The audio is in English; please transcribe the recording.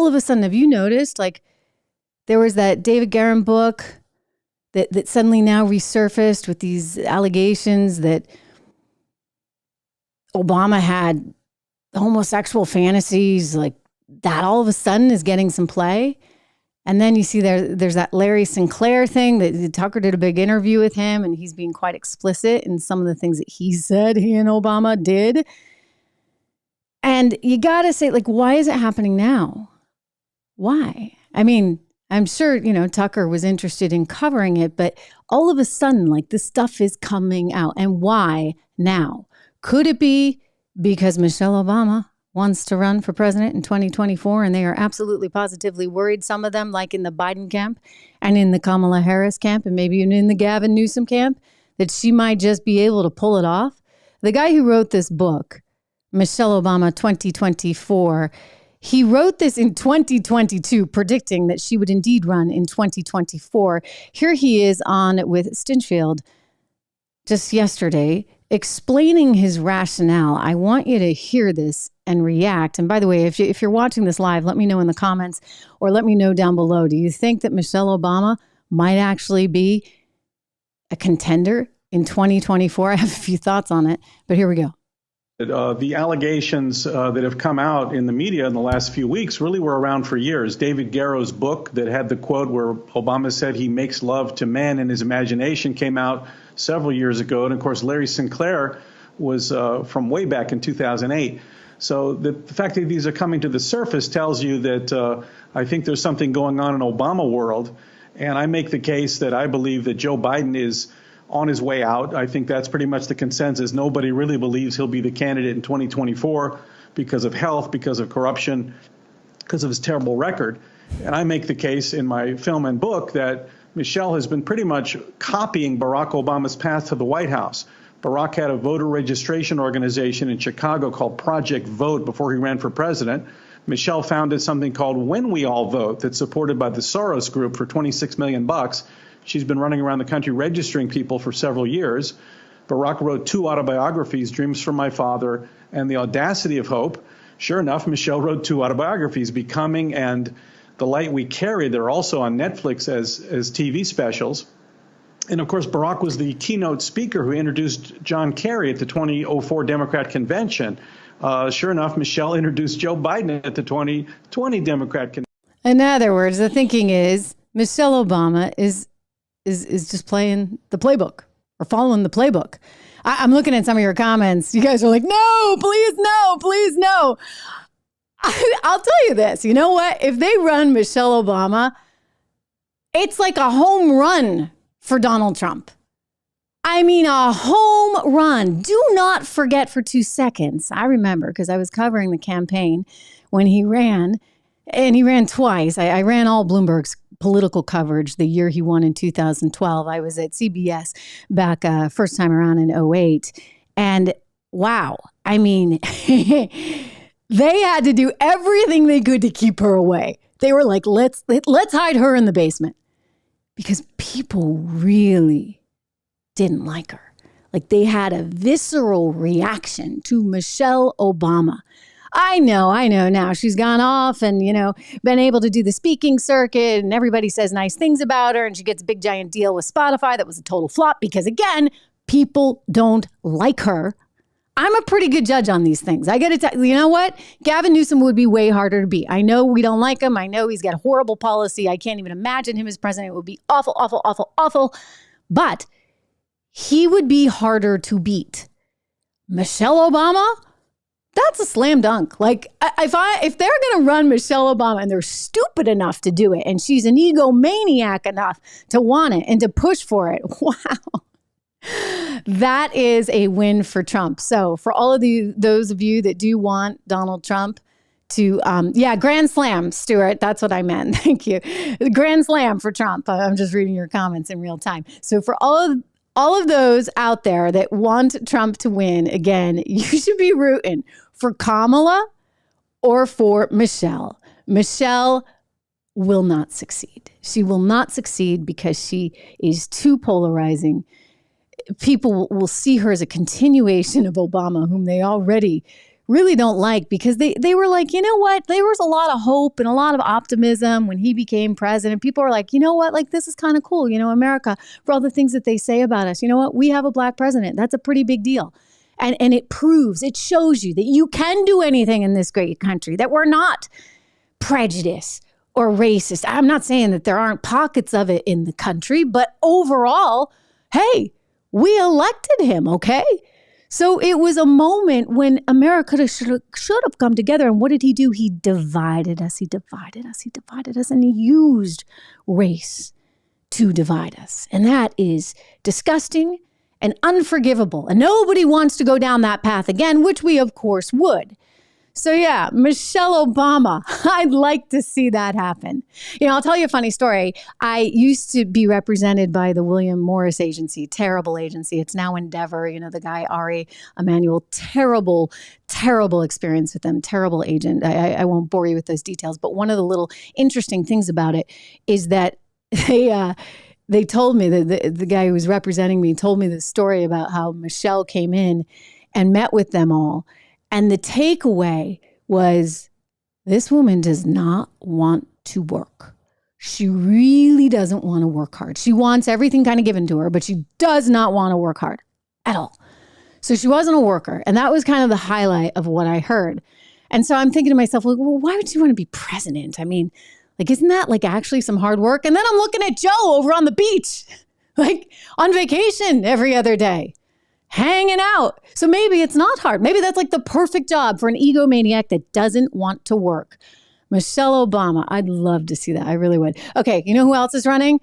all of a sudden, have you noticed, like, there was that David Guerin book that suddenly now resurfaced with these allegations that Obama had homosexual fantasies, like that all of a sudden is getting some play. And then you see there's that Larry Sinclair thing that Tucker did a big interview with him, and he's being quite explicit in some of the things that he said he and Obama did. And you got to say, like, why is it happening now? Why? I mean, I'm sure, Tucker was interested in covering it, but all of a sudden, like, this stuff is coming out. And why now? Could it be because Michelle Obama wants to run for president in 2024 and they are absolutely positively worried, some of them, like in the Biden camp and in the Kamala Harris camp and maybe even in the Gavin Newsom camp, that she might just be able to pull it off? The guy who wrote this book, Michelle Obama 2024, he wrote this in 2022, predicting that she would indeed run in 2024. Here he is on with Stinchfield just yesterday, explaining his rationale. I want you to hear this and react. And by the way, if you're watching this live, let me know in the comments or let me know down below. Do you think that Michelle Obama might actually be a contender in 2024? I have a few thoughts on it, but here we go. The allegations that have come out in the media in the last few weeks really were around for years. David Garrow's book that had the quote where Obama said he makes love to men in his imagination came out several years ago. And of course, Larry Sinclair was from way back in 2008. So the fact that these are coming to the surface tells you that I think there's something going on in Obama world. And I make the case that I believe that Joe Biden is on his way out. I think that's pretty much the consensus. Nobody really believes he'll be the candidate in 2024 because of health, because of corruption, because of his terrible record. And I make the case in my film and book that Michelle has been pretty much copying Barack Obama's path to the White House. Barack had a voter registration organization in Chicago called Project Vote before he ran for president. Michelle founded something called When We All Vote that's supported by the Soros Group for $26 million. She's been running around the country registering people for several years. Barack wrote 2 autobiographies, Dreams from My Father and The Audacity of Hope. Sure enough, Michelle wrote 2 autobiographies, Becoming and The Light We Carry. They're also on Netflix as TV specials. And of course, Barack was the keynote speaker who introduced John Kerry at the 2004 Democrat convention. Sure enough, Michelle introduced Joe Biden at the 2020 Democrat convention. In other words, the thinking is Michelle Obama is just playing the playbook or following the playbook. I'm looking at some of your comments. You guys are like, no, please, no, please, no. I'll tell you this. You know what? If they run Michelle Obama, it's like a home run for Donald Trump. I mean, a home run. Do not forget for 2 seconds. I remember because I was covering the campaign when he ran, and he ran twice. I ran all Bloomberg's political coverage the year he won in 2012. I was at CBS back first time around in 2008. And wow, I mean, they had to do everything they could to keep her away. They were like, let's hide her in the basement because people really didn't like her. Like they had a visceral reaction to Michelle Obama. I know now she's gone off and, been able to do the speaking circuit and everybody says nice things about her and she gets a big giant deal with Spotify. That was a total flop because again, people don't like her. I'm a pretty good judge on these things. I got to tell you, you know what? Gavin Newsom would be way harder to beat. I know we don't like him. I know he's got horrible policy. I can't even imagine him as president. It would be awful, awful, awful, awful. But he would be harder to beat. Michelle Obama? That's a slam dunk. Like if they're going to run Michelle Obama and they're stupid enough to do it and she's an egomaniac enough to want it and to push for it, wow. That is a win for Trump. So for all of those of you that do want Donald Trump to, grand slam, Stuart. That's what I meant. Thank you. Grand slam for Trump. I'm just reading your comments in real time. So for all of those out there that want Trump to win, again, you should be rooting for Kamala or for Michelle. Michelle will not succeed. She will not succeed because she is too polarizing. People will see her as a continuation of Obama, whom they already really don't like, because they were like, you know what? There was a lot of hope and a lot of optimism when he became president. People are like, you know what? Like, this is kind of cool. You know, America, for all the things that they say about us, you know what? We have a black president. That's a pretty big deal. And it proves, it shows you that you can do anything in this great country, that we're not prejudiced or racist. I'm not saying that there aren't pockets of it in the country, but overall, hey, we elected him, okay? So it was a moment when America should have come together. And what did he do? He divided us. He divided us. He divided us. And he used race to divide us. And that is disgusting and unforgivable. And nobody wants to go down that path again, which we, of course, would. So yeah, Michelle Obama, I'd like to see that happen. You know, I'll tell you a funny story. I used to be represented by the William Morris agency, terrible agency. It's now Endeavor. You know, the guy, Ari Emanuel, terrible experience with them, terrible agent. I won't bore you with those details, but one of the little interesting things about it is that they told me, that the guy who was representing me told me this story about how Michelle came in and met with them all. And the takeaway was, this woman does not want to work. She really doesn't want to work hard. She wants everything kind of given to her, but she does not want to work hard at all. So she wasn't a worker. And that was kind of the highlight of what I heard. And so I'm thinking to myself, like, well, why would you want to be president? I mean, like, isn't that like actually some hard work? And then I'm looking at Joe over on the beach, like on vacation every other day, hanging out. So maybe it's not hard. Maybe that's like the perfect job for an egomaniac that doesn't want to work. Michelle Obama. I'd love to see that. I really would. Okay. You know who else is running?